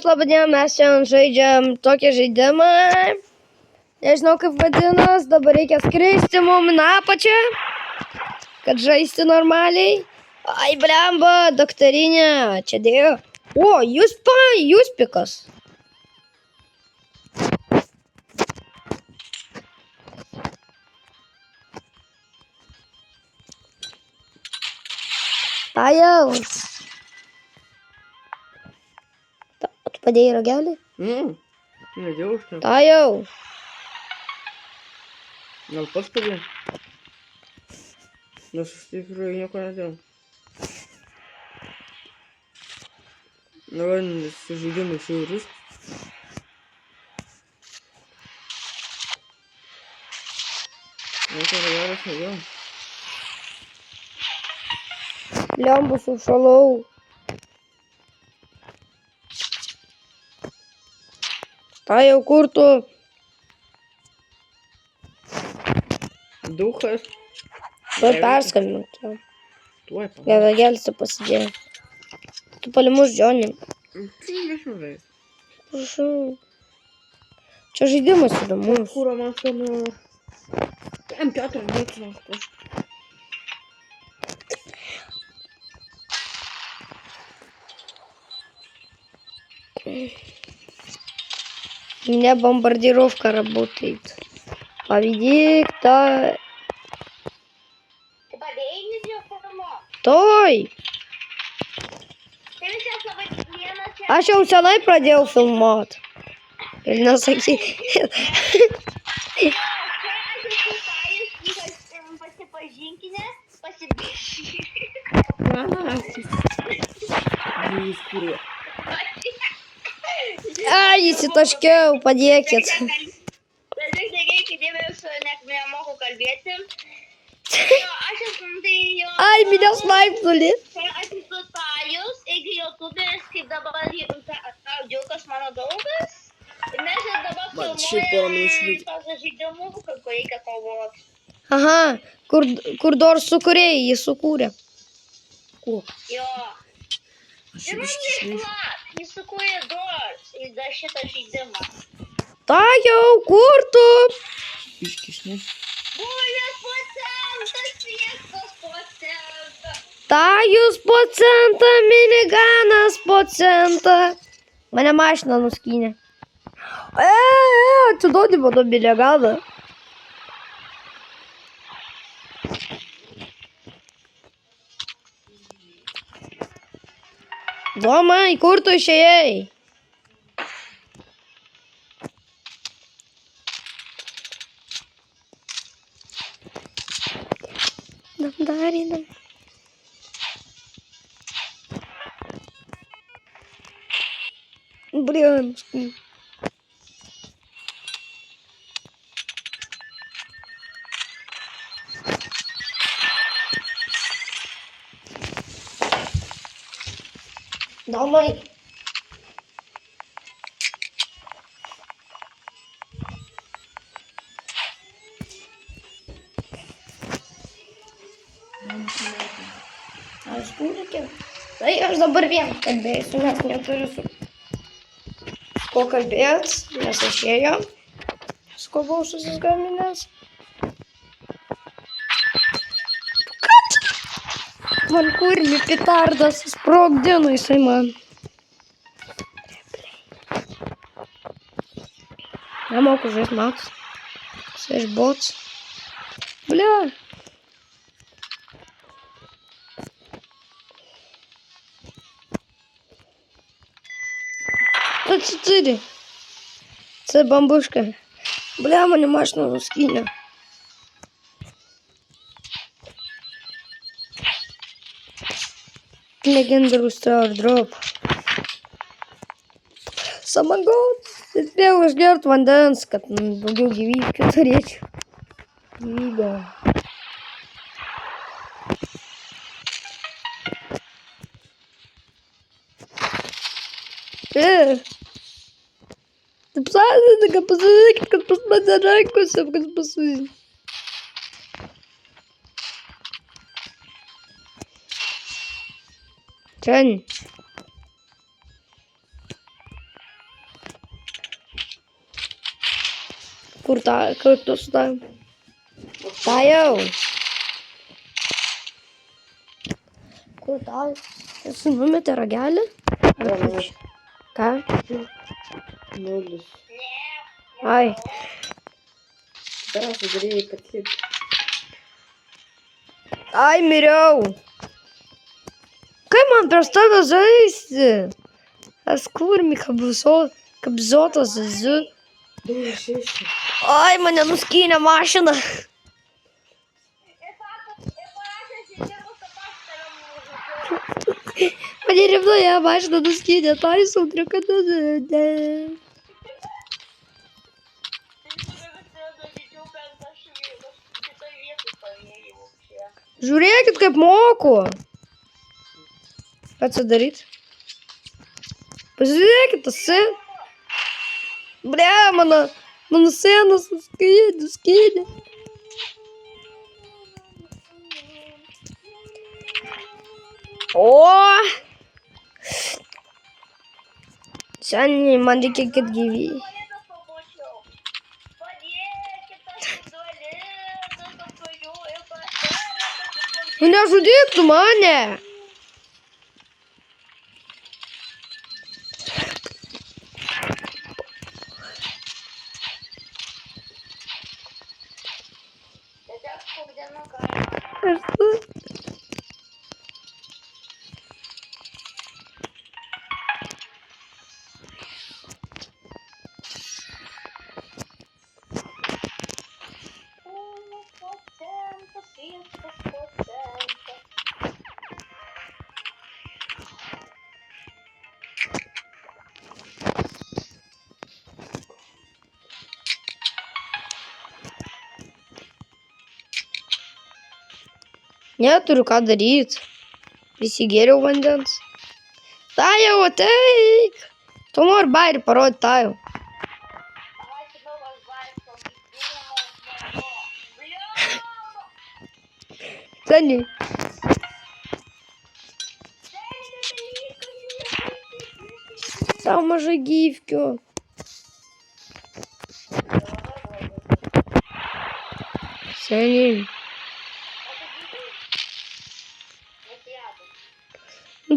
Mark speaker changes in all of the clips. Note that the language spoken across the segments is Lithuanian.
Speaker 1: Labadiena, mes šiandien žaidžiam tokį žaidimą. Nežinau kaip vadinas, dabar reikia skristi mum į apačią, kad žaisti normaliai. Ai, blemba, daktarinė, čia dėjo. O, jūs pikas. Ta jau. Tu padėjai ragelį?
Speaker 2: Nedėjau už tai.
Speaker 1: Ta jau.
Speaker 2: Gal pats padėjai? Nes aš tikrai nieko nedėjau. Dabar su žaidimu šiaurus. Nieko geras nedėjau.
Speaker 1: Lembus užšalau. Ta jau kur tu?
Speaker 2: Duchas.
Speaker 1: Tuoj perskambinti.
Speaker 2: Tuoj
Speaker 1: Gal ragelis tu pasidėjai. Tu palimus Džonį.
Speaker 2: Nežinau.
Speaker 1: Prašau. Čia žaidimas įdomus.
Speaker 2: Kūro man skanu. M4 dėkime.
Speaker 1: Не бомбардировка работает. Поведи кто...
Speaker 3: Ты подей не сделал фотомоб.
Speaker 1: Стой!
Speaker 3: Ты ведь сейчас
Speaker 1: А что, у Салай проделал фильмат? Или на всякий... А, если ташке упадет. Ай, меня снайпнули. Ага, Курдор сукурей, jį sukūrė.
Speaker 2: Ko?
Speaker 3: Jo.
Speaker 2: Aš
Speaker 3: Ir man jis sukūrė Doors į šitą žaidimą.
Speaker 1: Ta jau, kur tu?
Speaker 2: Biškišni.
Speaker 3: Bulės procentas, sviestas procentas.
Speaker 1: Ta jūs po centą, miniganas po centą. Mane mašina nuskynė. Atiduodi mano miniganą. Domai, kur tu išėjai? Darinam. Блин. Домой. Aš turite? Tai aš dabar vėl kalbėsiu, nes neturiu su ko kalbėt, nes aš ėjo. Su ko buvau susiskambinęs. Man kūrinį petardas sprogdino jisai man. Nemoku žaisti Max. Jisai iš bots. Blia. Тут 4. Це бамбушка. Бля, мене машина розкине. Legendary Star Drop. Samagol. Spėjau išgert vandens, kad daugiau gyvybių turėčiau. Gyvybę. Taip sakė, kad pasakykit, kad pas mane rankose, kad pasakykit. Ten. Kur tu sudavai? Ta jau. Kur tau? Esu numetė ragelį? Ar
Speaker 2: Gal
Speaker 1: tu čia? Ką?
Speaker 2: 0.
Speaker 1: Ai.
Speaker 2: Dar sudarėjai, kad hit.
Speaker 1: Ai, miriau. Kaip man prieš tave žaisti? Aš kurmi kabzotas esu.
Speaker 2: 2-6.
Speaker 1: Ai, mane nuskynė mašina. Mane rimtoje mašina nuskynė, tai sutrika. Žiūrėkit, kaip moku. Atsidaryt. Pažiūrėkit, tas Ble, mano senas nuskynė. O! Seniai, man reikia kad gyvy. Nu nežudyk tu mane. Neturiu ką daryti. Prisigėriau vandens. Ta jau ateik. Tu nori bairį parodyti tą jau. Seniai. Tau mažai gyvkių. Seniai.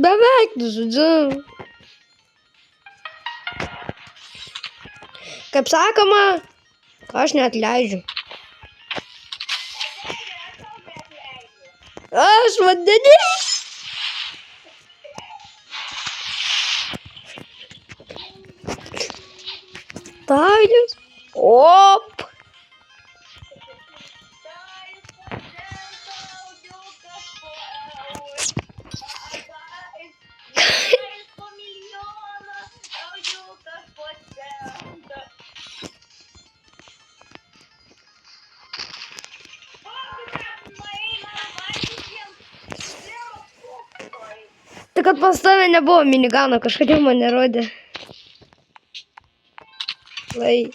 Speaker 1: Beveik, žodžiu. Kaip sakoma, aš neatleidžiu. Aš vandenį. Tailis. Op. Tai kad pas tave nebuvo minigano, kažkodėl man nerodė. Lai.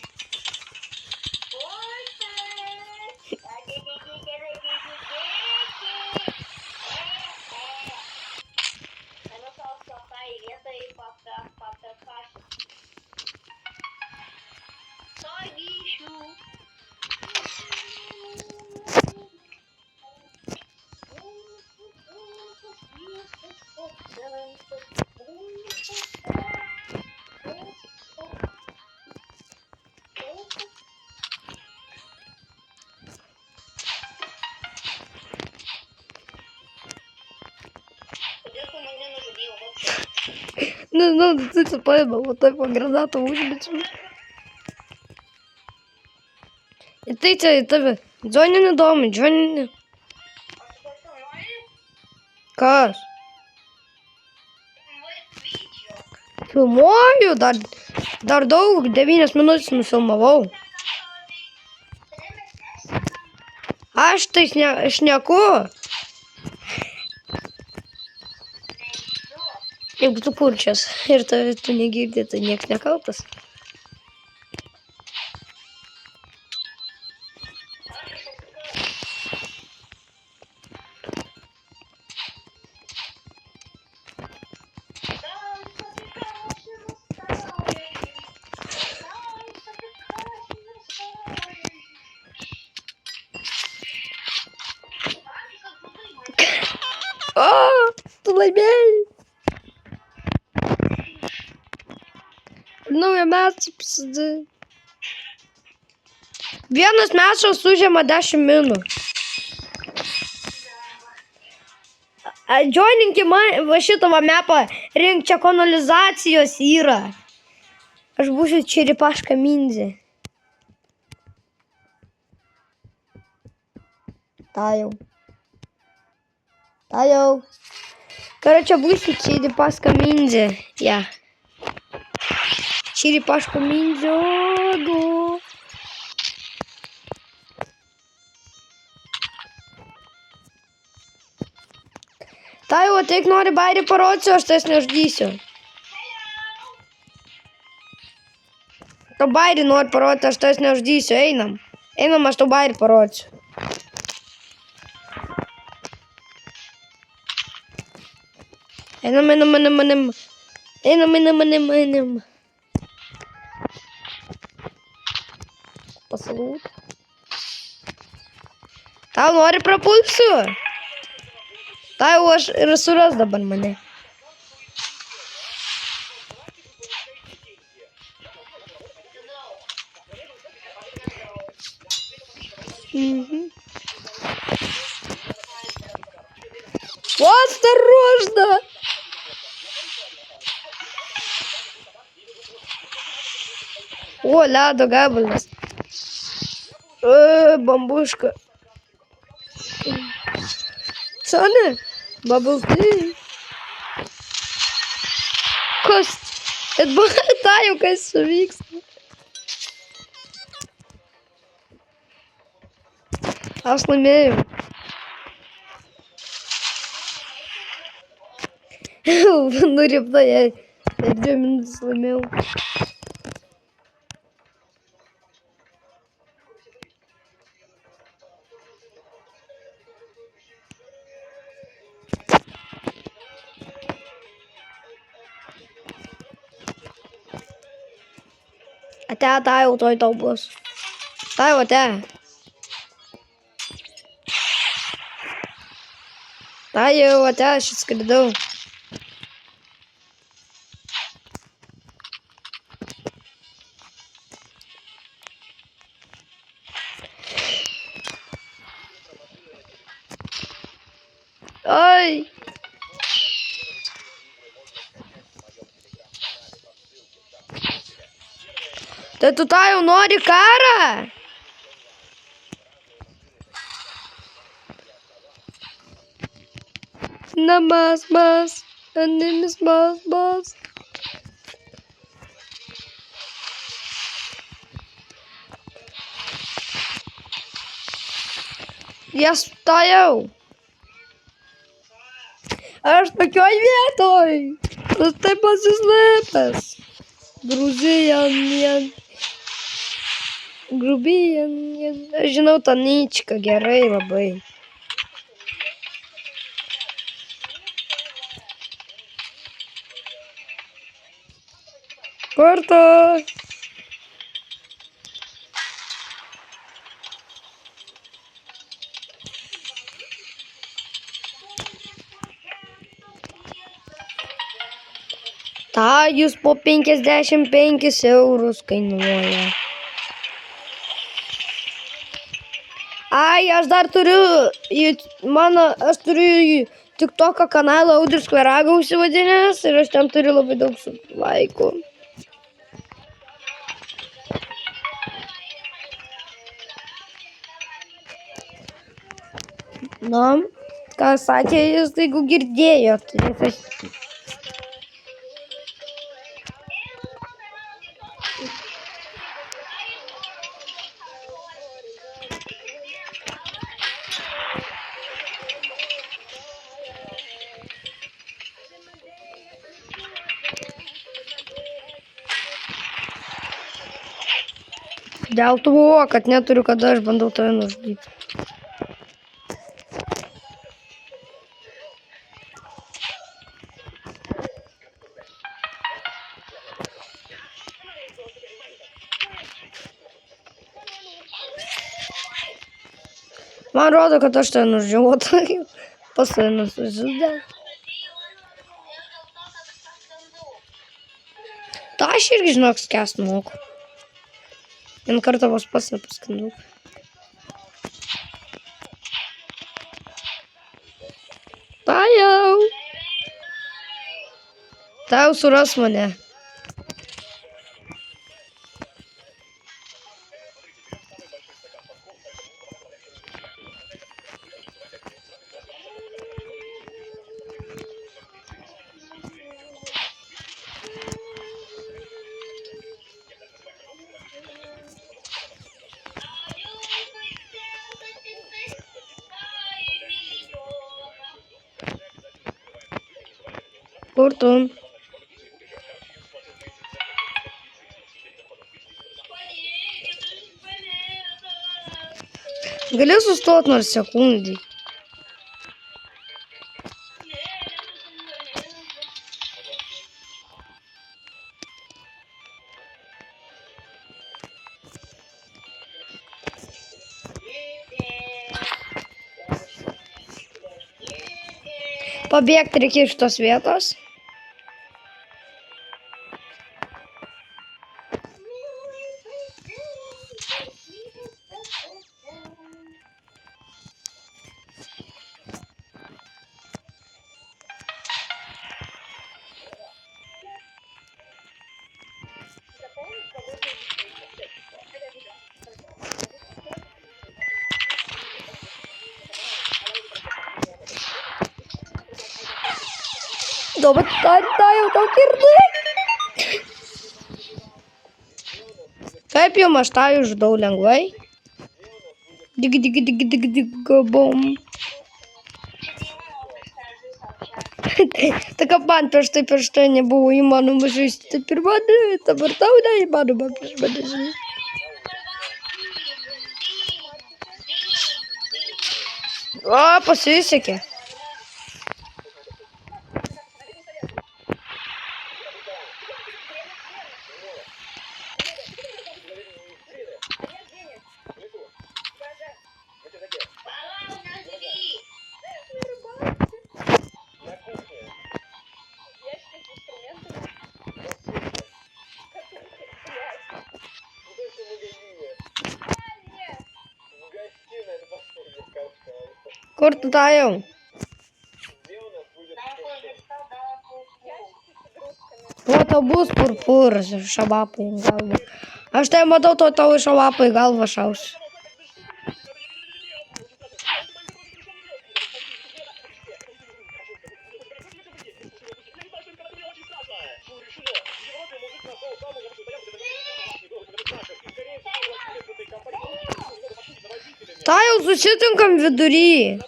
Speaker 1: Не знаю, ты это поймал, вот так вот гранату užmečiau. Ir tai čia į tave. Džonį nedomi, Džonį. Kas? Filmuoju, dar daug, 9 minutės nufilmavau. Aš tai šneku. Jeigu tu kurčias ir tu negirdi, tai nieks nekaltas. O, tu laimėjai. Naują metą pasidai. Vienas mečas užima 10 minų. Joininki man va šitą va mapą, rink, čia kanalizacijos yra. Aš būsiu čiripaška mindzi. Tajau. Короче, būsiu čiripaška mindzi. Ja. Čiripaška mindzi. Tajau, ateik nori bairį parodsiu, aš tas neuždysiu. To bairį nori parodyti, aš tas neuždysiu. Einam. Einam, aš to bairį parodsiu. Einam. Pasalūt. Tau nori prapulsiu? Tau aš ir suras dabar mane. Осторожно! О, ляdo gabalas. Bambuška. Sane, bubble tea. Kas? Tajau, kas vyksta. Aš laimėjau. Nuripta, jei 2 minutės laimėjau. Ate, tajau, toj tau bus. Tajau, ate. Tajau, ate, aš atskridau. Ai. Tai tu tajau nori karą? Namas, animis, mas. Jas tajau. Aš tokioj vietoj. Tas taip pasislėpęs. Grubijan. Aš žinau tą ničką gerai labai. Korto. Ta, jūs po 55 eurus kainuoja. Ai, aš dar turiu, aš turiu TikToko kanalą Audrius Kveraga užsivadinęs ir aš ten turiu labai daug laikų. Na, ką sakė jis, jeigu girdėjot. Dėl to, kad neturiu kada, aš bandau tave nužudyti. Man rodo, kad aš tave nužudžiau. pasai nusižudė. Ta aš irgi žinok skęst moku. Vieną kartą vos pats nepaskandau. Tajau. Tajau suras mane. Kur tu? Gali sustot nors sekundį. Pabėgti reikia iš tos vietos. Dabar jau tau kirdai. Kaip jau aš tą uždau lengvai. Dig, bom. Tai kaip man prieš tai nebuvo įmanoma žaisti. Tai pirmą, dabar tau neįmanoma prieš mane žaisti. O, pasisekė. Kur tu tajau? O, tau bus purpuras ir šabapai į galvą. Aš tai matau, tau šabapai į galvą šaus. Tajau susitinkam vidury.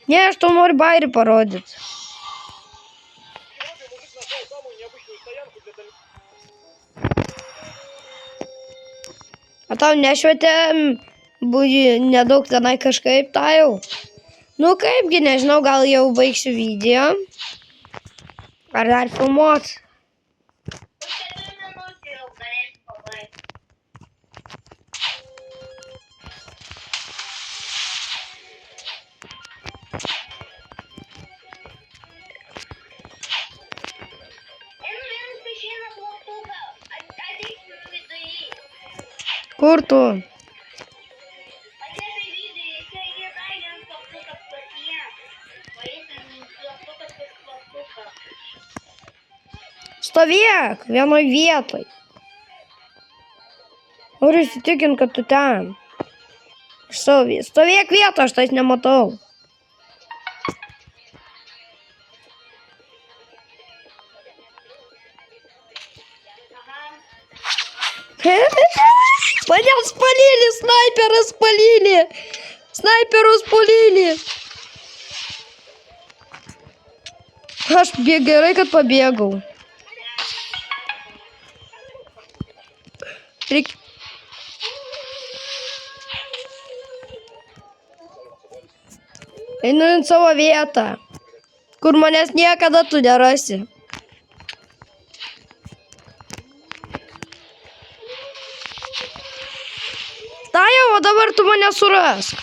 Speaker 1: Ne, aš tau noriu bairį parodyti. O tau nešvietė nedaug tenai kažkaip, tajau? Nu kaipgi, nežinau, gal jau baigsiu video. Ar dar filmuot? Kur tu? Stovėk vienoj vietoj. Noriu įsitikint, kad tu ten. Stovėk vietoj, aš tais nematau. Manęs palėlį, snaiperas palėlį. Snaiperus palėlį. Aš gerai, kad pabėgau. Einu į savo vietą, kur manęs niekada tu nerasi. Tai jau, o dabar tu mane surask.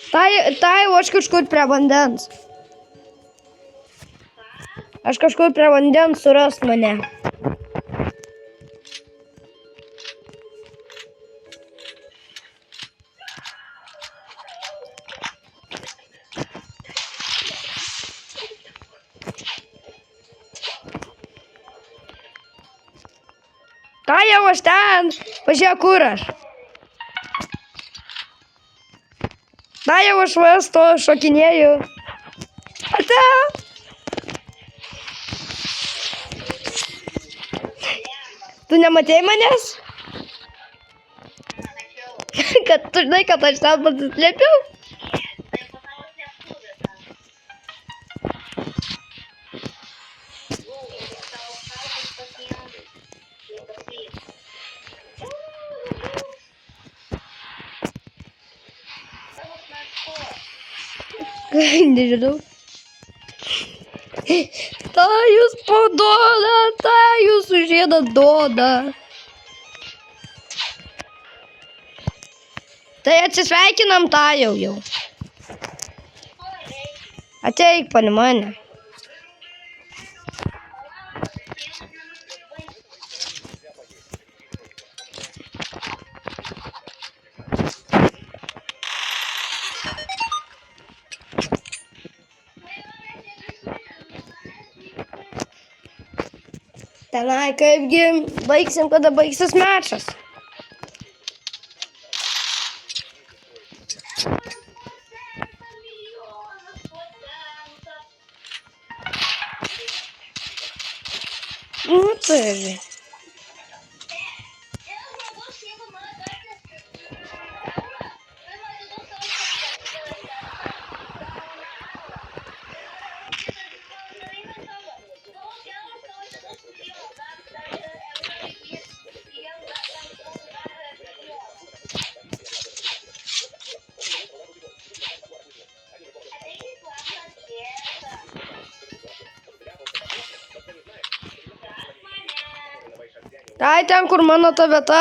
Speaker 1: Tai, o aš kažkur prie vandens. Aš kažkur prie vandens suras mane. Tai jau aš ten. Pažiūrėk, kur aš. Tai jau aš vasto šokinėju. Ate. Tu nematėjai manęs? Kad tu žinai, kad aš ten pasislėpiau?
Speaker 3: Tai manau, nesužeta. Tau šaltas pacientas.
Speaker 1: Nežinau. Ta jūs padoda, ta jūs užėda doda. Tai atsisveikinam tą jau. Ateik pali mane. Tenai kaipgi baigsim, kada baigsis mačas. Nu tai. Tai ten, kur mano ta vieta.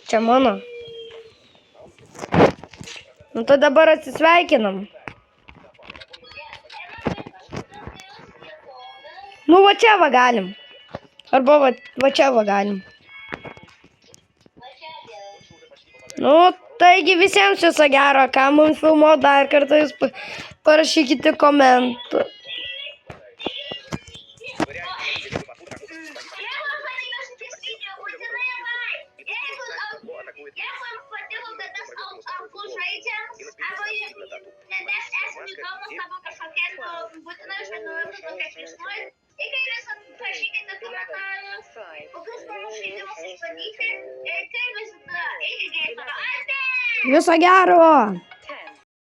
Speaker 1: Čia mano. Nu tai dabar atsisveikinam. Nu va čia va galim. Arba va čia va galim. Nu, taigi visiems viso gero, ką mums filmo dar kartą jūs parašykite komentų. Viso gero!